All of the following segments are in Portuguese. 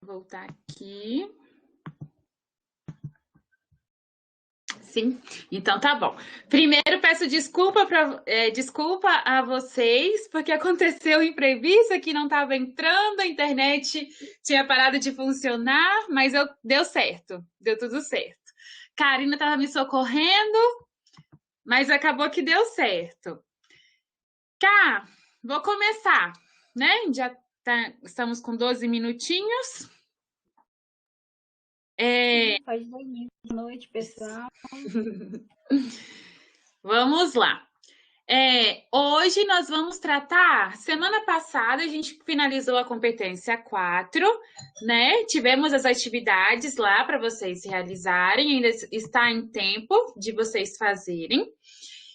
Voltar aqui. Sim, então tá bom. Primeiro, peço desculpa a vocês, porque aconteceu um imprevisto que não estava entrando, a internet tinha parado de funcionar, mas deu certo, deu tudo certo. Karina estava me socorrendo, mas acabou que deu certo. Cá, vou começar, né? Estamos com 12 minutinhos. Pode dar início. Boa noite, pessoal. Vamos lá. Hoje nós vamos tratar. Semana passada a gente finalizou a competência 4, né? Tivemos as atividades lá para vocês realizarem, ainda está em tempo de vocês fazerem.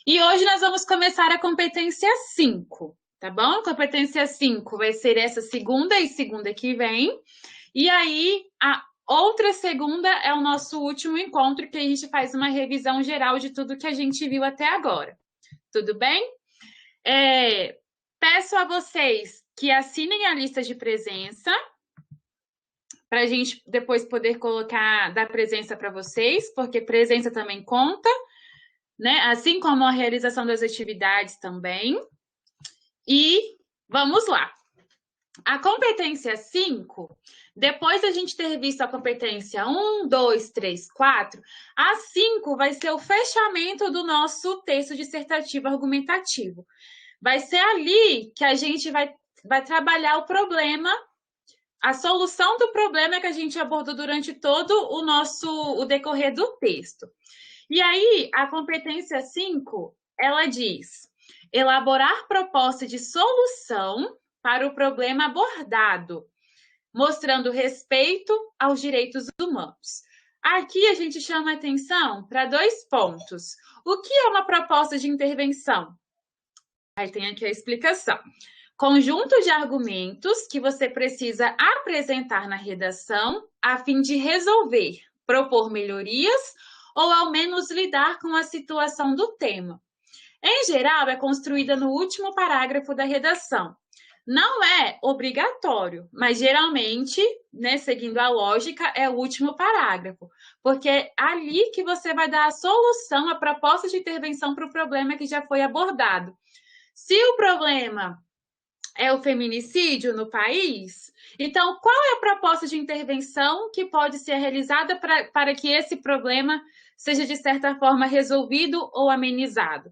E hoje nós vamos começar a competência 5, tá bom? Competência 5 vai ser essa segunda e segunda que vem. E aí, a outra segunda é o nosso último encontro, que a gente faz uma revisão geral de tudo que a gente viu até agora. Tudo bem? Peço a vocês que assinem a lista de presença, para a gente depois poder dar presença para vocês, porque presença também conta, né? Assim como a realização das atividades também. E vamos lá. A competência 5, depois da gente ter visto a competência 1, 2, 3, 4, a 5 vai ser o fechamento do nosso texto dissertativo argumentativo. Vai ser ali que a gente vai trabalhar o problema, a solução do problema que a gente abordou durante todo o decorrer do texto. E aí, a competência 5, ela diz: elaborar proposta de solução para o problema abordado, mostrando respeito aos direitos humanos. Aqui a gente chama atenção para 2 pontos. O que é uma proposta de intervenção? Aí tem aqui a explicação. Conjunto de argumentos que você precisa apresentar na redação a fim de resolver, propor melhorias ou ao menos lidar com a situação do tema. Em geral, é construída no último parágrafo da redação. Não é obrigatório, mas geralmente, né, seguindo a lógica, é o último parágrafo, porque é ali que você vai dar a solução, a proposta de intervenção para o problema que já foi abordado. Se o problema é o feminicídio no país, então qual é a proposta de intervenção que pode ser realizada para que esse problema seja, de certa forma, resolvido ou amenizado?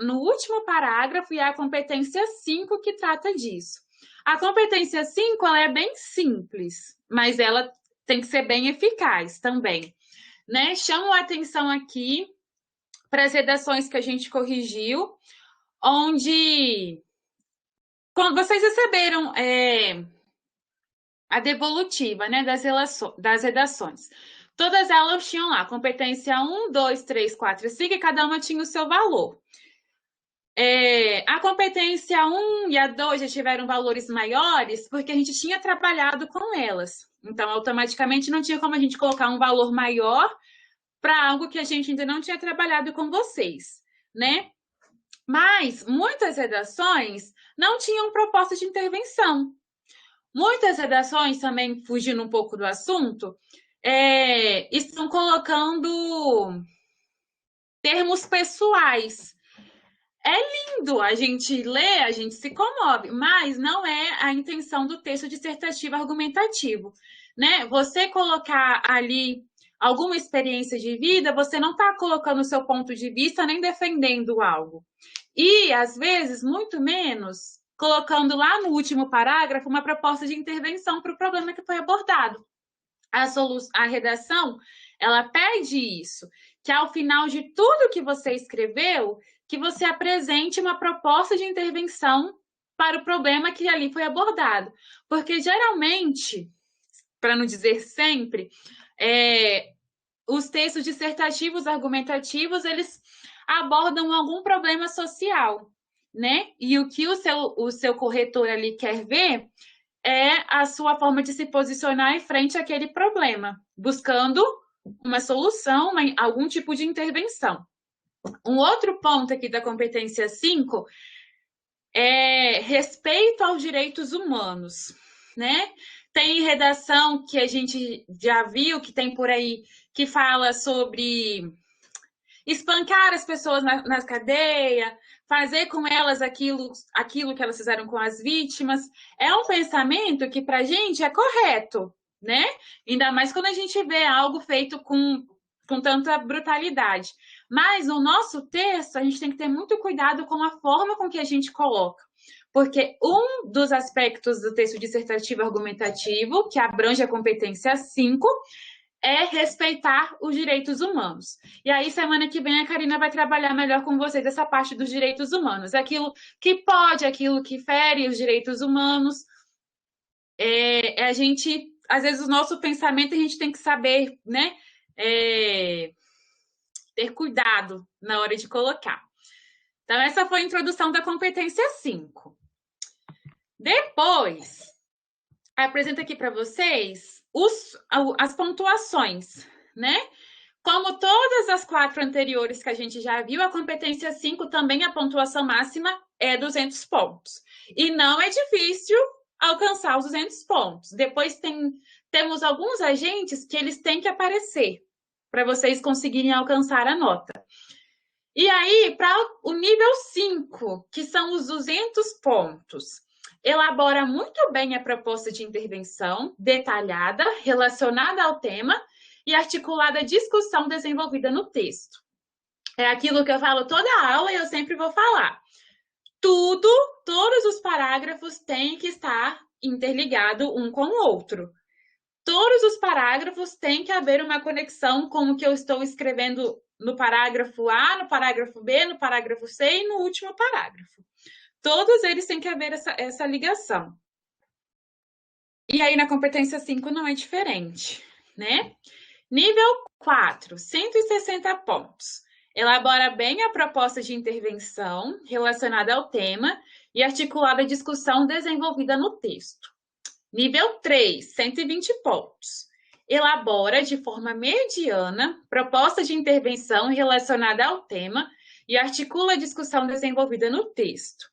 No último parágrafo, e é a competência 5 que trata disso. A competência 5 ela é bem simples, mas ela tem que ser bem eficaz também, né? Chamo a atenção aqui para as redações que a gente corrigiu, onde, quando vocês receberam a devolutiva, né, das redações, todas elas tinham lá competência 1, 2, 3, 4 e 5, e cada uma tinha o seu valor. A competência 1 e a 2 já tiveram valores maiores porque a gente tinha trabalhado com elas. Então, automaticamente, não tinha como a gente colocar um valor maior para algo que a gente ainda não tinha trabalhado com vocês, né? Mas muitas redações não tinham proposta de intervenção. Muitas redações, também fugindo um pouco do assunto, estão colocando termos pessoais. É lindo a gente ler, a gente se comove, mas não é a intenção do texto dissertativo argumentativo, né? Você colocar ali alguma experiência de vida, você não está colocando o seu ponto de vista nem defendendo algo. E, às vezes, muito menos, colocando lá no último parágrafo uma proposta de intervenção para o problema que foi abordado. A redação, ela pede isso, que ao final de tudo que você escreveu, que você apresente uma proposta de intervenção para o problema que ali foi abordado. Porque, geralmente, para não dizer sempre, os textos dissertativos, argumentativos, eles abordam algum problema social, né? E o que o seu corretor ali quer ver é a sua forma de se posicionar em frente àquele problema, buscando uma solução, algum tipo de intervenção. Um outro ponto aqui da competência 5 é respeito aos direitos humanos, né? Tem redação que a gente já viu, que tem por aí, que fala sobre espancar as pessoas na cadeia, fazer com elas aquilo que elas fizeram com as vítimas. É um pensamento que para a gente é correto, né? Ainda mais quando a gente vê algo feito com tanta brutalidade. Mas no nosso texto, a gente tem que ter muito cuidado com a forma com que a gente coloca. Porque um dos aspectos do texto dissertativo argumentativo, que abrange a competência 5, é respeitar os direitos humanos. E aí, semana que vem, a Karina vai trabalhar melhor com vocês essa parte dos direitos humanos. Aquilo que pode, aquilo que fere os direitos humanos. A gente, às vezes, o nosso pensamento, a gente tem que saber, né? Ter cuidado na hora de colocar. Então, essa foi a introdução da competência 5. Depois, apresento aqui para vocês as pontuações, né? Como todas as 4 anteriores que a gente já viu, a competência 5 também a pontuação máxima é 200 pontos. E não é difícil alcançar os 200 pontos. Depois temos alguns agentes que eles têm que aparecer para vocês conseguirem alcançar a nota. E aí, para o nível 5, que são os 200 pontos, elabora muito bem a proposta de intervenção, detalhada, relacionada ao tema e articulada à discussão desenvolvida no texto. É aquilo que eu falo toda a aula e eu sempre vou falar. Todos os parágrafos têm que estar interligados um com o outro. Todos os parágrafos têm que haver uma conexão com o que eu estou escrevendo no parágrafo A, no parágrafo B, no parágrafo C e no último parágrafo. Todos eles têm que haver essa ligação. E aí, na competência 5 não é diferente, né? Nível 4, 160 pontos. Elabora bem a proposta de intervenção relacionada ao tema e articulada a discussão desenvolvida no texto. Nível 3, 120 pontos. Elabora de forma mediana proposta de intervenção relacionada ao tema e articula a discussão desenvolvida no texto.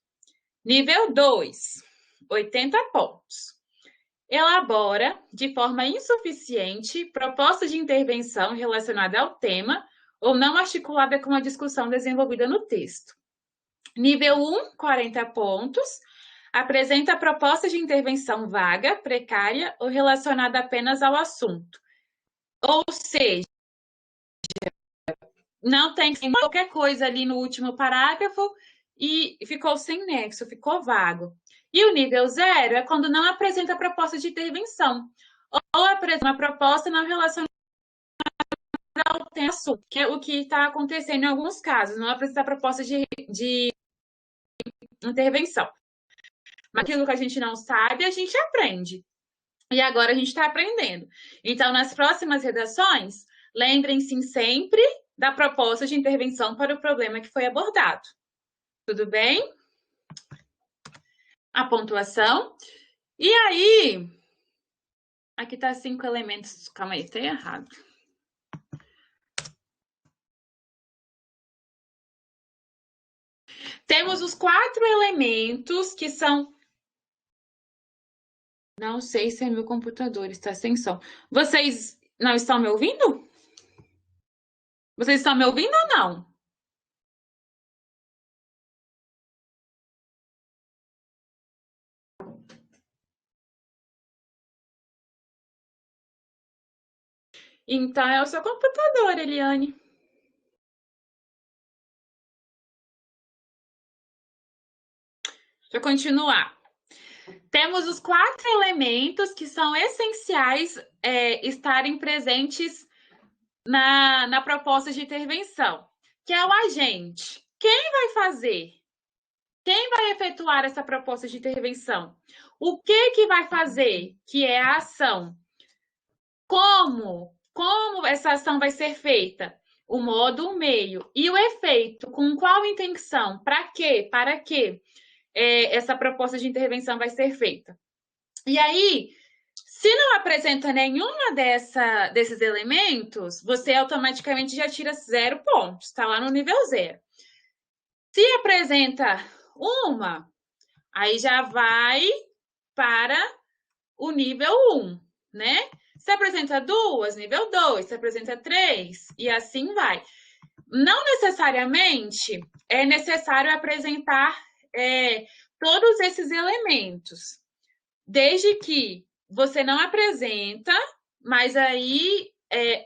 Nível 2, 80 pontos. Elabora de forma insuficiente proposta de intervenção relacionada ao tema ou não articulada com a discussão desenvolvida no texto. Nível 1, 40 pontos. Apresenta proposta de intervenção vaga, precária ou relacionada apenas ao assunto. Ou seja, não tem qualquer coisa ali no último parágrafo e ficou sem nexo, ficou vago. E o nível 0 é quando não apresenta proposta de intervenção ou apresenta uma proposta não relacionada ao tema, que é o que está acontecendo em alguns casos, não apresenta proposta de intervenção. Mas aquilo que a gente não sabe, a gente aprende. E agora a gente está aprendendo. Então, nas próximas redações, lembrem-se sempre da proposta de intervenção para o problema que foi abordado. Tudo bem? A pontuação. E aí, aqui está 5 elementos. Calma aí, está errado. Temos os 4 elementos que são... Não sei se é meu computador, está sem som. Vocês não estão me ouvindo? Vocês estão me ouvindo ou não? Então, é o seu computador, Eliane. Deixa eu continuar. Temos os 4 elementos que são essenciais estarem presentes na proposta de intervenção, que é o agente. Quem vai fazer? Quem vai efetuar essa proposta de intervenção? O que vai fazer? Que é a ação. Como essa ação vai ser feita? O modo, o meio. E o efeito, com qual intenção? Para quê? Para quê? Essa proposta de intervenção vai ser feita. E aí, se não apresenta nenhuma desses elementos, você automaticamente já tira 0 pontos, está lá no nível 0. Se apresenta uma, aí já vai para o nível 1, né? Se apresenta 2, nível 2, se apresenta 3, e assim vai. Não necessariamente é necessário apresentar todos esses elementos, desde que você não apresenta, mas aí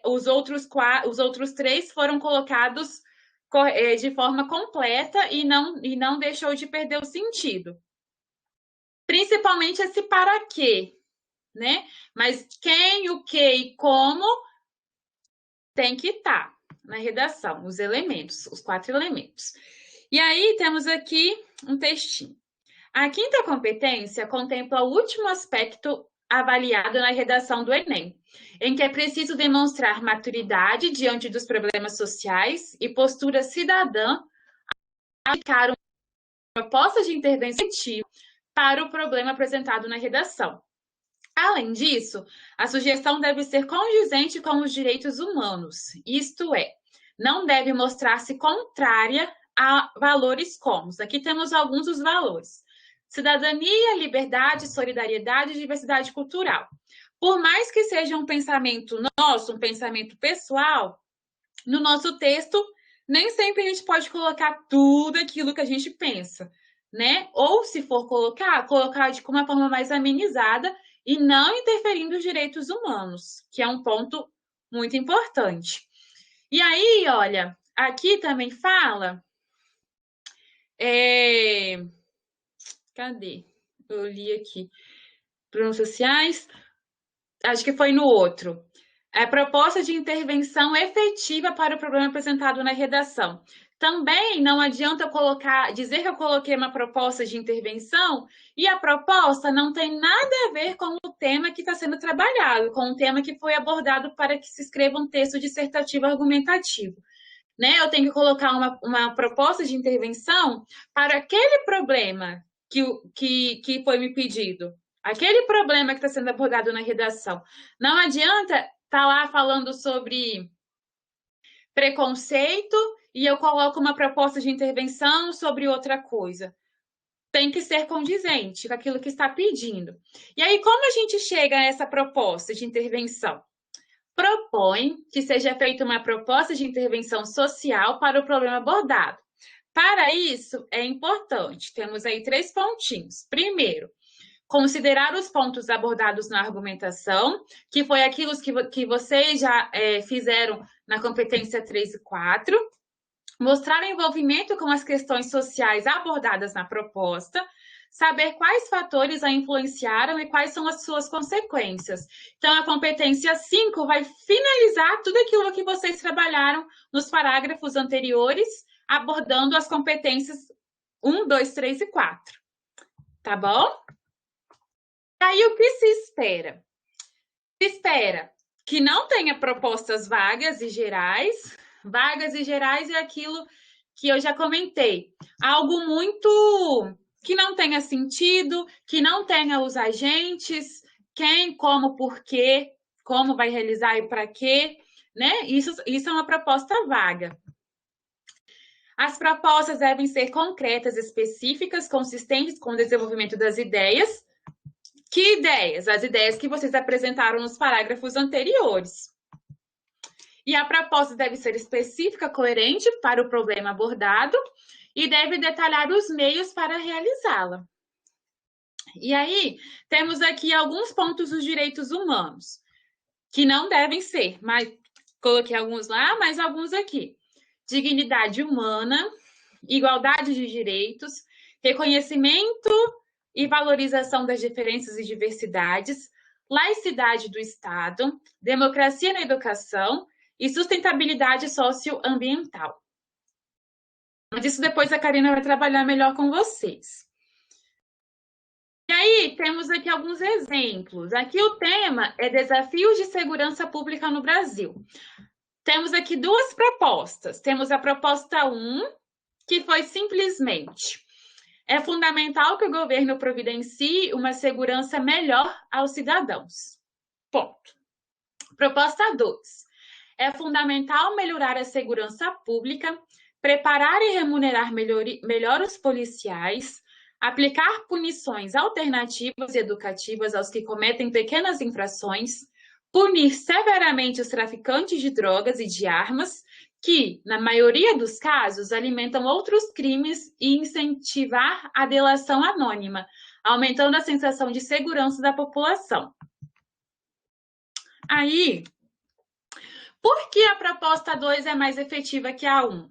os outros 3 foram colocados de forma completa e não deixou de perder o sentido. Principalmente esse para quê, né? Mas quem, o que e como tem que estar na redação, os elementos, os 4 elementos. E aí temos aqui um textinho. A quinta competência contempla o último aspecto avaliado na redação do Enem, em que é preciso demonstrar maturidade diante dos problemas sociais e postura cidadã a aplicar uma proposta de intervenção para o problema apresentado na redação. Além disso, a sugestão deve ser condizente com os direitos humanos, isto é, não deve mostrar-se contrária a valores como. Aqui temos alguns dos valores: cidadania, liberdade, solidariedade e diversidade cultural. Por mais que seja um pensamento nosso, um pensamento pessoal, no nosso texto, nem sempre a gente pode colocar tudo aquilo que a gente pensa, né? Ou, se for colocar de uma forma mais amenizada e não interferindo os direitos humanos, que é um ponto muito importante. E aí, olha, aqui também fala... Cadê? Eu li aqui. Problemas sociais. Acho que foi no outro. A proposta de intervenção efetiva para o problema apresentado na redação. Também não adianta dizer que eu coloquei uma proposta de intervenção e a proposta não tem nada a ver com o tema que está sendo trabalhado, com o tema que foi abordado para que se escreva um texto dissertativo argumentativo. Né? Eu tenho que colocar uma proposta de intervenção para aquele problema que foi me pedido, aquele problema que está sendo abordado na redação. Não adianta estar lá falando sobre preconceito e eu coloco uma proposta de intervenção sobre outra coisa. Tem que ser condizente com aquilo que está pedindo. E aí, como a gente chega a essa proposta de intervenção? Propõe que seja feita uma proposta de intervenção social para o problema abordado. Para isso, é importante, temos aí 3 pontinhos. Primeiro, considerar os pontos abordados na argumentação, que foi aquilo que vocês já fizeram na competência 3 e 4. Mostrar o envolvimento com as questões sociais abordadas na proposta. Saber quais fatores a influenciaram e quais são as suas consequências. Então, a competência 5 vai finalizar tudo aquilo que vocês trabalharam nos parágrafos anteriores, abordando as competências 1, 2, 3 e 4. Tá bom? Aí, o que se espera? Se espera que não tenha propostas vagas e gerais. Vagas e gerais é aquilo que eu já comentei. Algo muito... que não tenha sentido, que não tenha os agentes, quem, como, por quê, como vai realizar e para quê, né? Isso é uma proposta vaga. As propostas devem ser concretas, específicas, consistentes com o desenvolvimento das ideias. Que ideias? As ideias que vocês apresentaram nos parágrafos anteriores. E a proposta deve ser específica, coerente para o problema abordado, e deve detalhar os meios para realizá-la. E aí, temos aqui alguns pontos dos direitos humanos, que não devem ser, mas coloquei alguns lá, mas alguns aqui. Dignidade humana, igualdade de direitos, reconhecimento e valorização das diferenças e diversidades, laicidade do Estado, democracia na educação e sustentabilidade socioambiental. Mas isso depois a Karina vai trabalhar melhor com vocês. E aí, temos aqui alguns exemplos. Aqui o tema é Desafios de Segurança Pública no Brasil. Temos aqui 2 propostas. Temos a proposta 1, que foi simplesmente: é fundamental que o governo providencie uma segurança melhor aos cidadãos. Ponto. Proposta 2. É fundamental melhorar a segurança pública, preparar e remunerar melhor os policiais, aplicar punições alternativas e educativas aos que cometem pequenas infrações, punir severamente os traficantes de drogas e de armas, que, na maioria dos casos, alimentam outros crimes, e incentivar a delação anônima, aumentando a sensação de segurança da população. Aí, por que a proposta 2 é mais efetiva que a 1?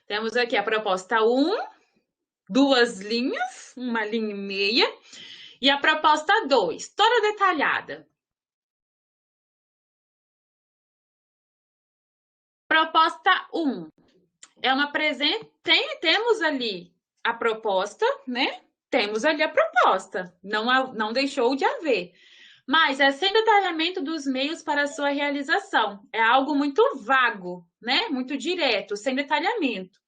Temos aqui a proposta 1, 2 linhas, 1 linha e meia, e a proposta 2, toda detalhada. Proposta 1 é uma temos ali a proposta, né? Temos ali a proposta, não deixou de haver. Mas é sem detalhamento dos meios para a sua realização. É algo muito vago, né? Muito direto, sem detalhamento.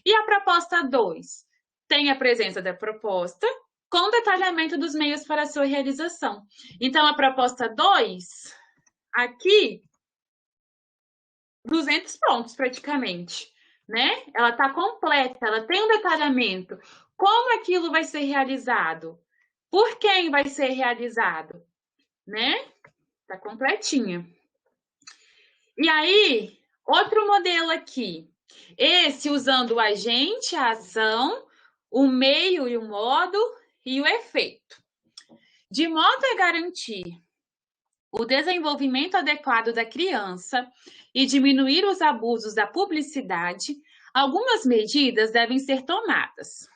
E a proposta 2 tem a presença da proposta com detalhamento dos meios para a sua realização. Então, a proposta 2, aqui, 200 pontos praticamente, né? Ela está completa, ela tem um detalhamento. Como aquilo vai ser realizado? Por quem vai ser realizado? Né? Tá completinha. E aí, outro modelo aqui. Esse usando o agente, a ação, o meio e o modo e o efeito. De modo a garantir o desenvolvimento adequado da criança e diminuir os abusos da publicidade, algumas medidas devem ser tomadas.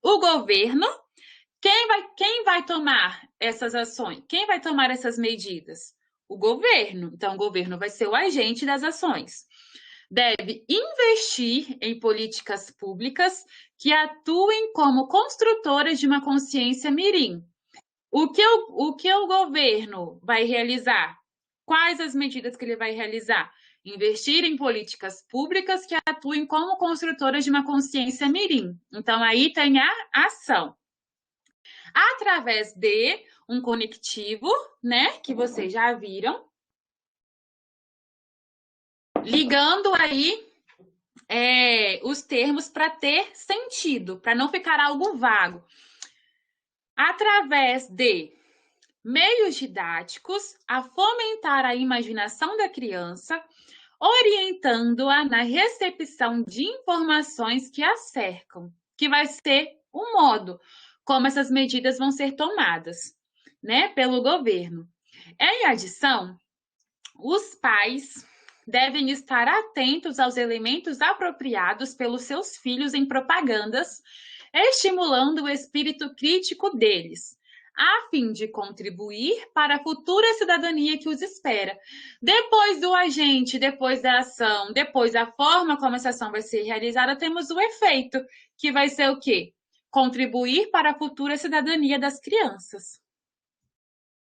O governo, quem vai tomar essas ações? Quem vai tomar essas medidas? O governo. Então, o governo vai ser o agente das ações. Deve investir em políticas públicas que atuem como construtoras de uma consciência mirim. O que o governo vai realizar? Quais as medidas que ele vai realizar? Investir em políticas públicas que atuem como construtoras de uma consciência mirim. Então, aí tem a ação. Através de um conectivo, né, que vocês já viram, ligando aí os termos para ter sentido, para não ficar algo vago. Através de meios didáticos, a fomentar a imaginação da criança, orientando-a na recepção de informações que a cercam, que vai ser o modo como essas medidas vão ser tomadas, né, pelo governo. Em adição, os pais devem estar atentos aos elementos apropriados pelos seus filhos em propagandas, estimulando o espírito crítico deles, a fim de contribuir para a futura cidadania que os espera. Depois do agente, depois da ação, depois da forma como essa ação vai ser realizada, temos o efeito, que vai ser o quê? Contribuir para a futura cidadania das crianças.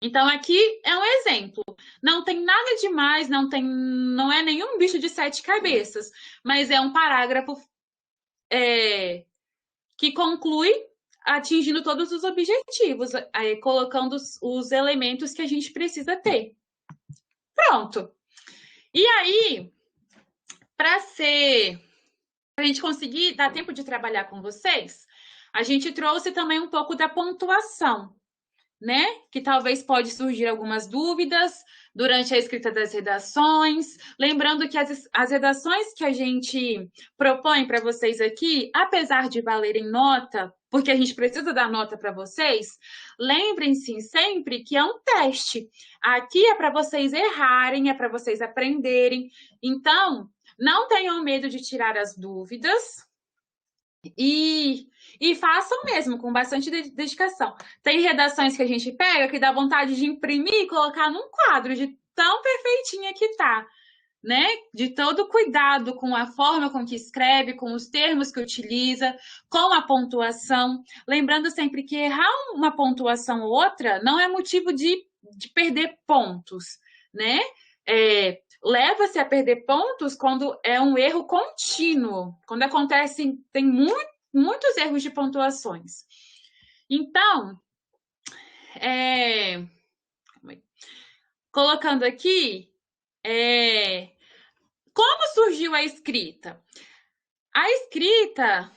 Então, aqui é um exemplo. Não tem nada demais, não é nenhum bicho de 7 cabeças, mas é um parágrafo que conclui atingindo todos os objetivos, colocando os elementos que a gente precisa ter. Pronto. E aí, para a gente conseguir dar tempo de trabalhar com vocês, a gente trouxe também um pouco da pontuação, né? Que talvez pode surgir algumas dúvidas durante a escrita das redações. Lembrando que as redações que a gente propõe para vocês aqui, apesar de valerem nota, porque a gente precisa dar nota para vocês, lembrem-se sempre que é um teste. Aqui é para vocês errarem, é para vocês aprenderem. Então, não tenham medo de tirar as dúvidas. E façam mesmo, com bastante dedicação. Tem redações que a gente pega que dá vontade de imprimir e colocar num quadro, de tão perfeitinha que tá, né? De todo cuidado com a forma com que escreve, com os termos que utiliza, com a pontuação. Lembrando sempre que errar uma pontuação ou outra não é motivo de perder pontos, né? Leva-se a perder pontos quando é um erro contínuo, quando acontece, tem muitos erros de pontuações. Então, colocando aqui, como surgiu a escrita? A escrita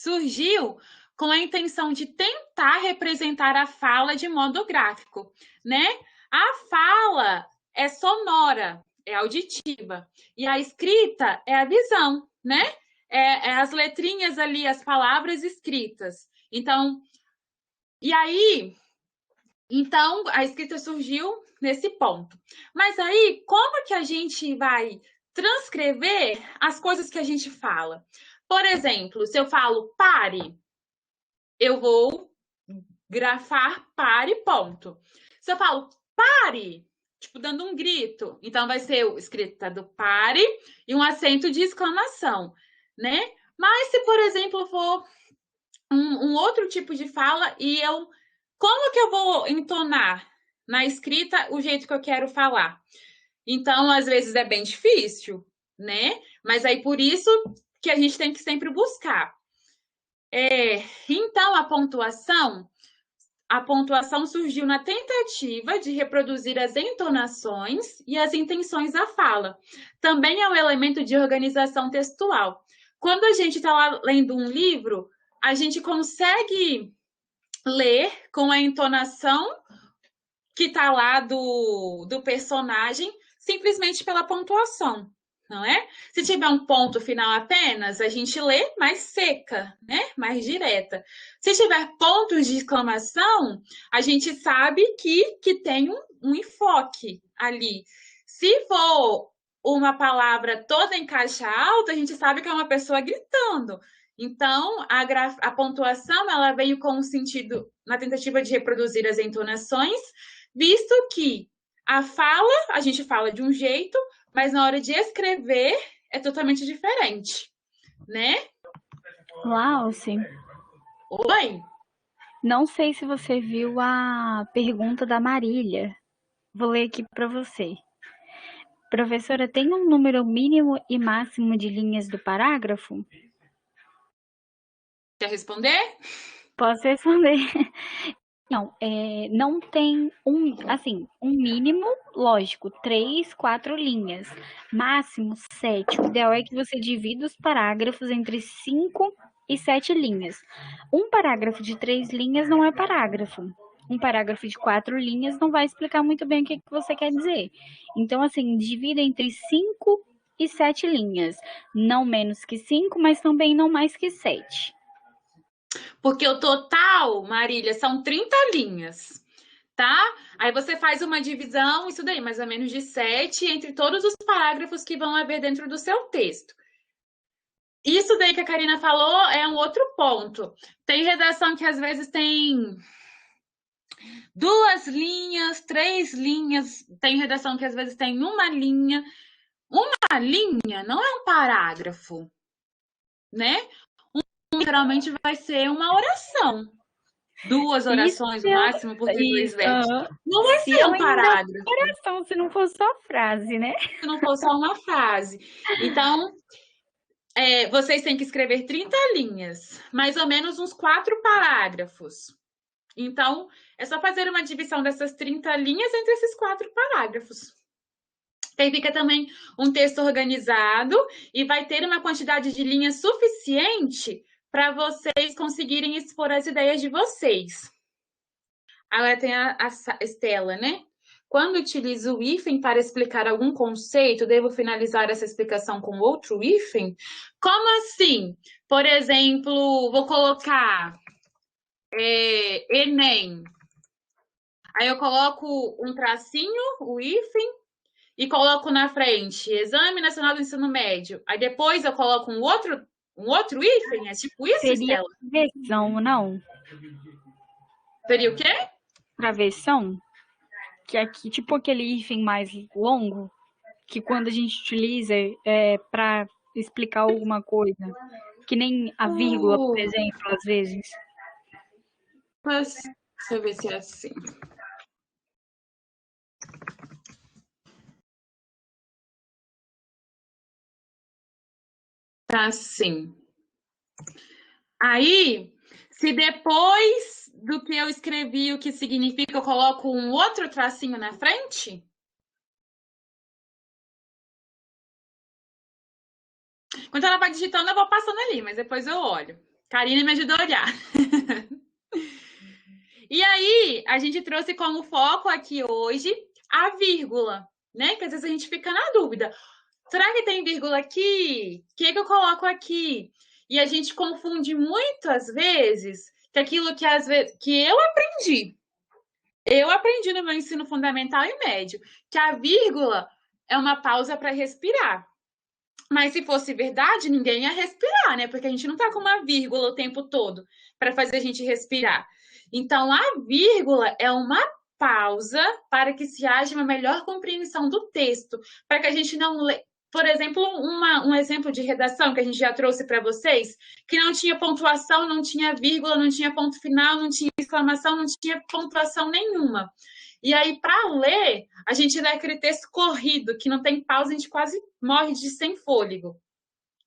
surgiu com a intenção de tentar representar a fala de modo gráfico, né? A fala é sonora, é auditiva, e a escrita é a visão, né? É as letrinhas ali, as palavras escritas. Então, então a escrita surgiu nesse ponto. Mas aí, como que a gente vai transcrever as coisas que a gente fala? Por exemplo, se eu falo pare, eu vou grafar pare, ponto. Se eu falo pare, tipo dando um grito, então vai ser o escrita do pare e um acento de exclamação, né? Mas se, por exemplo, for um outro tipo de fala e como que eu vou entonar na escrita o jeito que eu quero falar? Então, às vezes é bem difícil, né? Mas aí por isso que a gente tem que sempre buscar. Então, a pontuação surgiu na tentativa de reproduzir as entonações e as intenções da fala. Também é um elemento de organização textual. Quando a gente está lá lendo um livro, a gente consegue ler com a entonação que está lá do personagem, simplesmente pela pontuação, não é? Se tiver um ponto final apenas, a gente lê mais seca, né? Mais direta. Se tiver pontos de exclamação, a gente sabe que tem um enfoque ali. Se for uma palavra toda em caixa alta, a gente sabe que é uma pessoa gritando. Então, a pontuação ela veio com o sentido, na tentativa de reproduzir as entonações, visto que a fala, a gente fala de um jeito, mas na hora de escrever é totalmente diferente, né? Glauci, Oi? não sei se você viu a pergunta da Marília. Vou ler aqui para você. Professora, tem um número mínimo e máximo de linhas do parágrafo? Quer responder? Posso responder. Não, não tem um mínimo, lógico, 3, 4 linhas, máximo 7. O ideal é que você divida os parágrafos entre 5 e 7 linhas. Um parágrafo de 3 linhas não é parágrafo. Um parágrafo de 4 linhas não vai explicar muito bem o que você quer dizer. Então, assim, divida entre 5 e 7 linhas. Não menos que 5, mas também não mais que 7. Porque o total, Marília, são 30 linhas, tá? Aí você faz uma divisão, isso daí, mais ou menos de 7, entre todos os parágrafos que vão haver dentro do seu texto. Isso daí que a Karina falou é um outro ponto. Tem redação que às vezes tem 2 linhas, 3 linhas, tem redação que às vezes tem uma linha. Uma linha não é um parágrafo, né? Geralmente vai ser uma oração. 2 orações no máximo, porque 2 versos. Não vai ser um parágrafo. Oração, se não for só frase, né? Se não for só uma frase. Então, vocês têm que escrever 30 linhas, mais ou menos uns 4 parágrafos. Então, é só fazer uma divisão dessas 30 linhas entre esses 4 parágrafos. Aí fica também um texto organizado e vai ter uma quantidade de linhas suficiente para vocês conseguirem expor as ideias de vocês. Agora tem a Estela, né? Quando utilizo o hífen para explicar algum conceito, devo finalizar essa explicação com outro hífen? Como assim? Por exemplo, vou colocar Enem. Aí eu coloco um tracinho, o hífen, e coloco na frente Exame Nacional do Ensino Médio. Aí depois eu coloco um outro hífen? É tipo isso, Seria Estela? travessão, não? Seria o quê? Travessão? Que aqui, tipo aquele hífen mais longo, que quando a gente utiliza para explicar alguma coisa. Que nem a vírgula, por exemplo, às vezes. Deixa eu ver se é assim. Tá assim. Aí, se depois do que eu escrevi o que significa, eu coloco um outro tracinho na frente? Quando ela vai digitando, eu vou passando ali, mas depois eu olho. Karina me ajudou a olhar. E aí, a gente trouxe como foco aqui hoje a vírgula, né? Que às vezes a gente fica na dúvida. Será que tem vírgula aqui? O que eu coloco aqui? E a gente confunde muitas vezes que aquilo que às vezes que eu aprendi no meu ensino fundamental e médio, que a vírgula é uma pausa para respirar. Mas se fosse verdade, ninguém ia respirar, né? Porque a gente não tá com uma vírgula o tempo todo para fazer a gente respirar. Então, a vírgula é uma pausa para que se haja uma melhor compreensão do texto, para que a gente não lê. Por exemplo, um exemplo de redação que a gente já trouxe para vocês, que não tinha pontuação, não tinha vírgula, não tinha ponto final, não tinha exclamação, não tinha pontuação nenhuma. E aí, para ler, a gente lê aquele texto corrido, que não tem pausa, a gente quase morre de sem fôlego,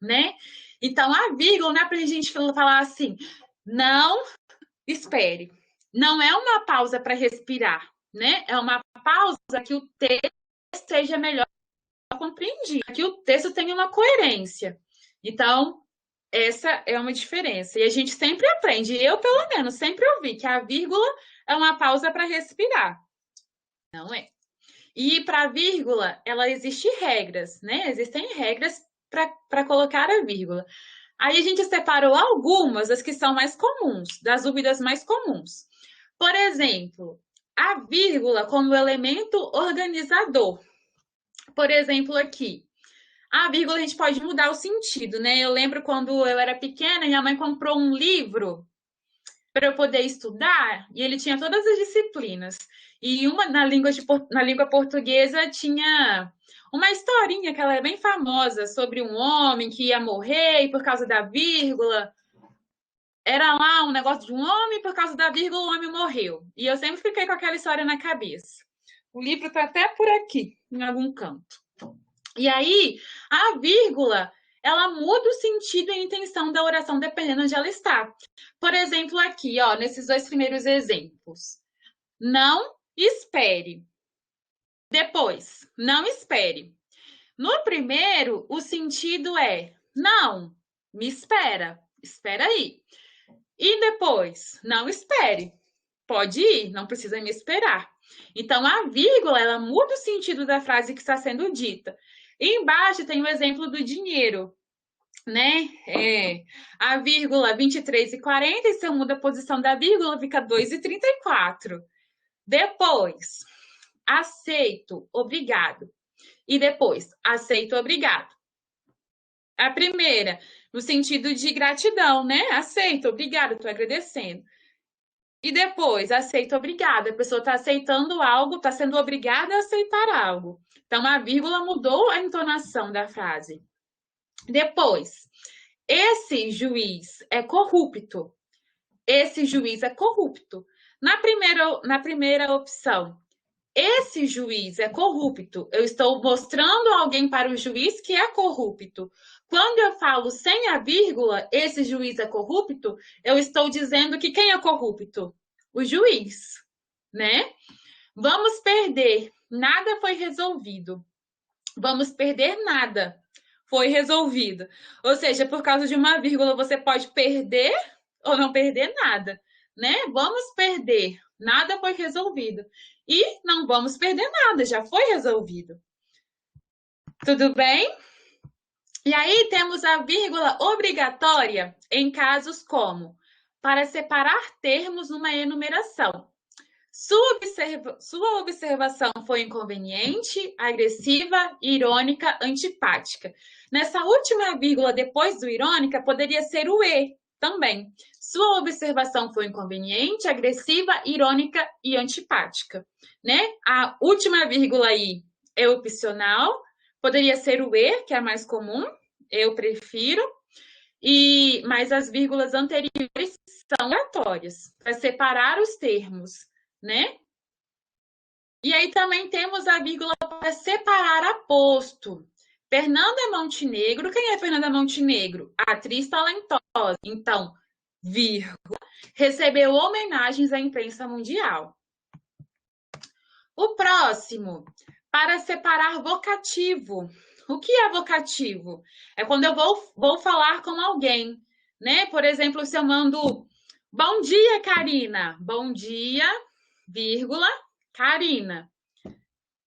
né? Então, a vírgula não é para a gente falar assim, não espere. Não é uma pausa para respirar, né? É uma pausa que o texto seja melhor compreendido, que o texto tenha uma coerência. Então, essa é uma diferença. E a gente sempre aprende, eu pelo menos sempre ouvi que a vírgula é uma pausa para respirar. Não é. E para a vírgula, ela existe regras, né? Existem regras para colocar a vírgula. Aí a gente separou algumas das que são mais comuns, das dúvidas mais comuns. Por exemplo, a vírgula como elemento organizador. Por exemplo, aqui, a vírgula a gente pode mudar o sentido, né? Eu lembro quando eu era pequena, minha mãe comprou um livro para eu poder estudar, e ele tinha todas as disciplinas. E uma na língua portuguesa tinha uma historinha que ela é bem famosa sobre um homem que ia morrer e por causa da vírgula. Era lá um negócio de um homem, por causa da vírgula, o homem morreu. E eu sempre fiquei com aquela história na cabeça. O livro está até por aqui, em algum canto. E aí, a vírgula, ela muda o sentido e a intenção da oração, dependendo onde ela está. Por exemplo, aqui, ó, nesses dois primeiros exemplos. Não espere. Depois, não espere. No primeiro, o sentido é não, me espera, espera aí. E depois, não espere. Pode ir, não precisa me esperar. Então, a vírgula, ela muda o sentido da frase que está sendo dita. E embaixo tem o exemplo do dinheiro, né? A vírgula 23,40, e se eu mudo a posição da vírgula, fica 2,34. Depois, aceito, obrigado. E depois, aceito, obrigado. A primeira, no sentido de gratidão, né? Aceito, obrigado, estou agradecendo. E depois, aceito, obrigada. A pessoa está aceitando algo, está sendo obrigada a aceitar algo. Então, a vírgula mudou a entonação da frase. Depois, esse juiz é corrupto. Esse juiz é corrupto. Na primeira opção, esse juiz é corrupto. Eu estou mostrando alguém para o juiz que é corrupto. Quando eu falo sem a vírgula, esse juiz é corrupto, eu estou dizendo que quem é corrupto? O juiz, né? Vamos perder. Nada foi resolvido. Vamos perder nada. Foi resolvido. Ou seja, por causa de uma vírgula, você pode perder ou não perder nada, né? Vamos perder. Nada foi resolvido. E não vamos perder nada, já foi resolvido. Tudo bem? E aí temos a vírgula obrigatória em casos como para separar termos numa enumeração. Sua observação foi inconveniente, agressiva, irônica, antipática. Nessa última vírgula depois do irônica, poderia ser o E também. Sua observação foi inconveniente, agressiva, irônica e antipática, né? A última vírgula aí é opcional, poderia ser o E, que é a mais comum, eu prefiro, mas as vírgulas anteriores são aleatórias, para separar os termos, né? E aí também temos a vírgula para separar aposto. Fernanda Montenegro, quem é Fernanda Montenegro? Atriz talentosa. Então, vírgula, recebeu homenagens à imprensa mundial. O próximo, para separar vocativo. O que é vocativo? É quando eu vou falar com alguém, né? Por exemplo, se eu mando bom dia, Karina. Bom dia, vírgula, Karina,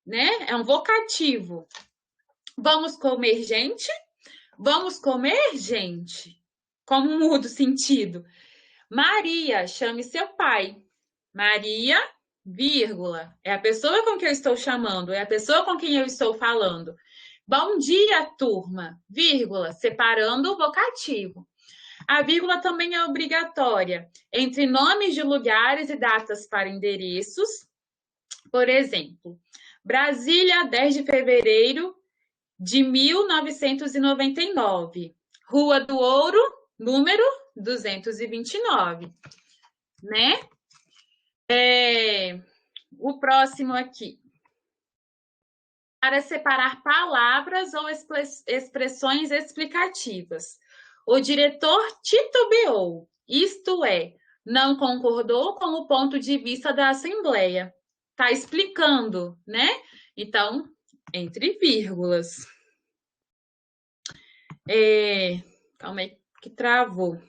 né? É um vocativo. Vamos comer, gente? Vamos comer, gente? Como muda o sentido? Maria, chame seu pai. Maria, vírgula, é a pessoa com quem eu estou chamando, é a pessoa com quem eu estou falando. Bom dia, turma, vírgula, separando o vocativo. A vírgula também é obrigatória entre nomes de lugares e datas para endereços. Por exemplo, Brasília, 10 de fevereiro de 1999. Rua do Ouro, número 229, né? O próximo aqui. Para separar palavras ou expressões explicativas. O diretor titubeou, isto é, não concordou com o ponto de vista da Assembleia. Está explicando, né? Então, entre vírgulas. Calma aí, que travou.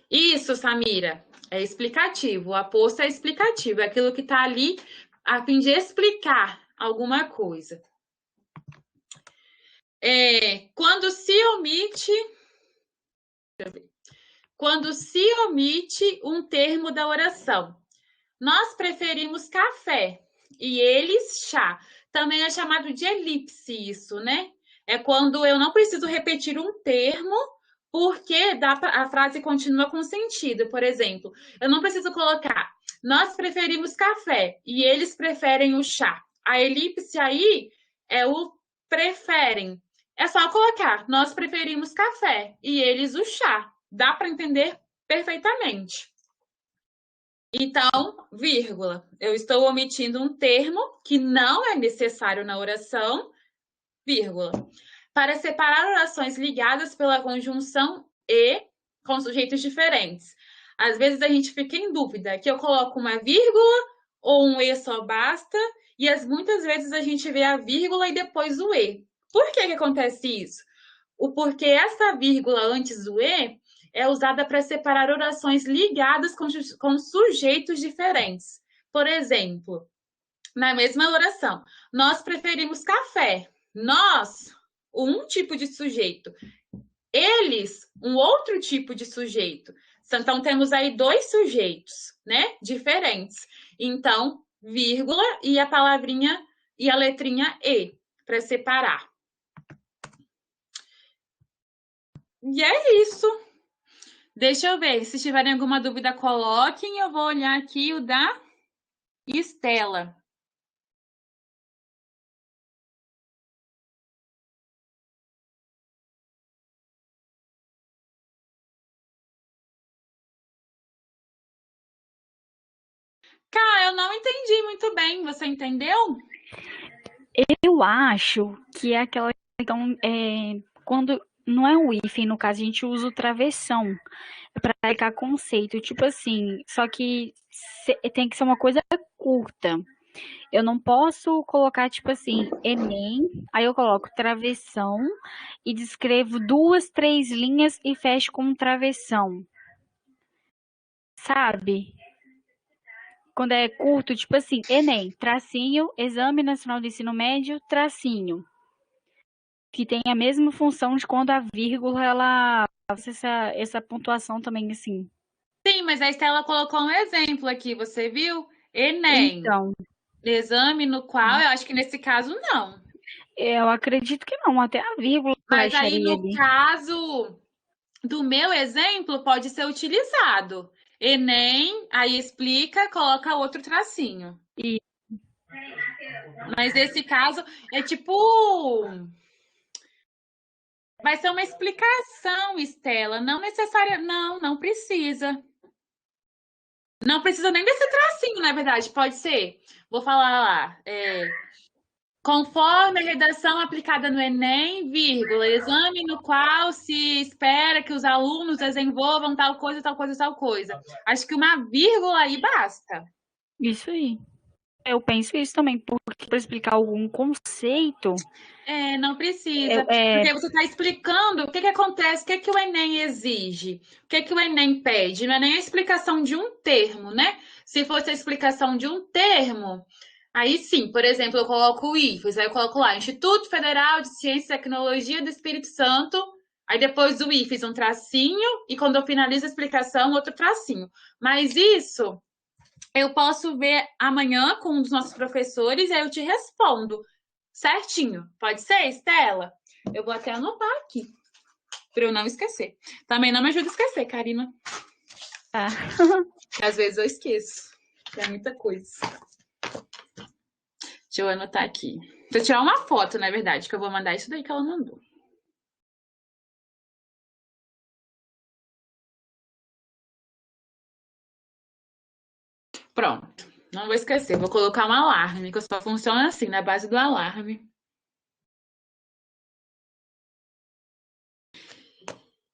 Isso, Samira, é explicativo. O aposto é explicativo, é aquilo que está ali a fim de explicar alguma coisa. Quando se omite um termo da oração. Nós preferimos café e eles chá. Também é chamado de elipse isso, né? É quando eu não preciso repetir um termo porque a frase continua com sentido. Por exemplo, eu não preciso colocar nós preferimos café e eles preferem o chá. A elipse aí é o preferem. É só colocar nós preferimos café e eles o chá. Dá para entender perfeitamente. Então, vírgula, eu estou omitindo um termo que não é necessário na oração, vírgula. Para separar orações ligadas pela conjunção e com sujeitos diferentes. Às vezes a gente fica em dúvida, que eu coloco uma vírgula ou um e só basta, e muitas vezes a gente vê a vírgula e depois o e. Por que acontece isso? Porque essa vírgula antes do e é usada para separar orações ligadas com sujeitos diferentes. Por exemplo, na mesma oração, nós preferimos café. Nós, um tipo de sujeito. Eles, um outro tipo de sujeito. Então, temos aí dois sujeitos, né? Diferentes. Então, vírgula e a palavrinha e a letrinha E, para separar. E é isso. Deixa eu ver. Se tiverem alguma dúvida, coloquem. Eu vou olhar aqui o da Estela. Cara, eu não entendi muito bem. Você entendeu? Eu acho que é aquela questão, quando não é o hífen, no caso, a gente usa o travessão para explicar conceito, tipo assim, só que tem que ser uma coisa curta. Eu não posso colocar, tipo assim, Enem, aí eu coloco travessão e descrevo 2, 3 linhas e fecho com travessão. Sabe? Quando é curto, tipo assim, Enem, tracinho, Exame Nacional do Ensino Médio, tracinho. Que tem a mesma função de quando a vírgula, ela faz essa pontuação também, assim. Sim, mas a Estela colocou um exemplo aqui, você viu? Enem. Então. Exame no qual, eu acho que nesse caso, não. Eu acredito que não, até a vírgula. Mas aí, no caso do meu exemplo, pode ser utilizado. Enem, aí explica, coloca outro tracinho. E... Mas esse caso é tipo... Vai ser uma explicação, Estela. Não necessária... Não precisa. Não precisa nem desse tracinho, na verdade. Pode ser. Vou falar lá. Conforme a redação aplicada no Enem, vírgula, exame no qual se espera que os alunos desenvolvam tal coisa, tal coisa, tal coisa. Acho que uma vírgula aí basta. Isso aí. Eu penso isso também, porque para explicar algum conceito. Não precisa. Porque você está explicando o que que acontece, o que que o Enem exige, o que que o Enem pede. Não é nem a explicação de um termo, né? Se fosse a explicação de um termo, aí sim, por exemplo, eu coloco o IFES, aí eu coloco lá, Instituto Federal de Ciência e Tecnologia do Espírito Santo, aí depois do IFES um tracinho, e quando eu finalizo a explicação, outro tracinho. Mas isso eu posso ver amanhã com um dos nossos professores e aí eu te respondo certinho. Pode ser, Estela? Eu vou até anotar aqui, para eu não esquecer. Também não me ajuda a esquecer, Karina. Tá. Às vezes eu esqueço. É muita coisa. Deixa eu anotar aqui. Deixa eu tirar uma foto, na verdade, que eu vou mandar isso daí que ela mandou. Pronto. Não vou esquecer. Vou colocar um alarme, que só funciona assim, na base do alarme.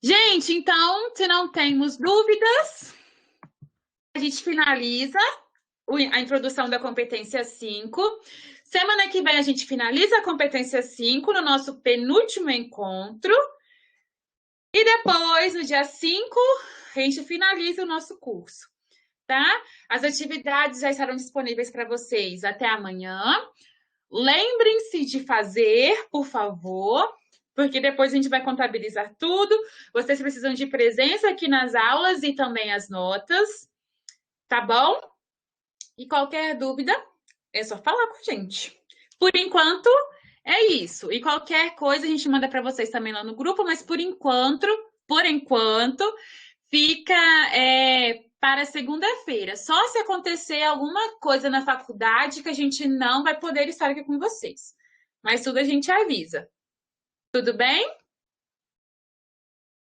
Gente, então, se não temos dúvidas, a gente finaliza a introdução da competência 5. Semana que vem a gente finaliza a competência 5 no nosso penúltimo encontro. E depois, no dia 5, a gente finaliza o nosso curso, tá? As atividades já estarão disponíveis para vocês até amanhã. Lembrem-se de fazer, por favor, porque depois a gente vai contabilizar tudo. Vocês precisam de presença aqui nas aulas e também as notas, tá bom? E qualquer dúvida, é só falar com a gente. Por enquanto, é isso. E qualquer coisa a gente manda para vocês também lá no grupo, mas por enquanto, fica para segunda-feira. Só se acontecer alguma coisa na faculdade que a gente não vai poder estar aqui com vocês. Mas tudo a gente avisa. Tudo bem?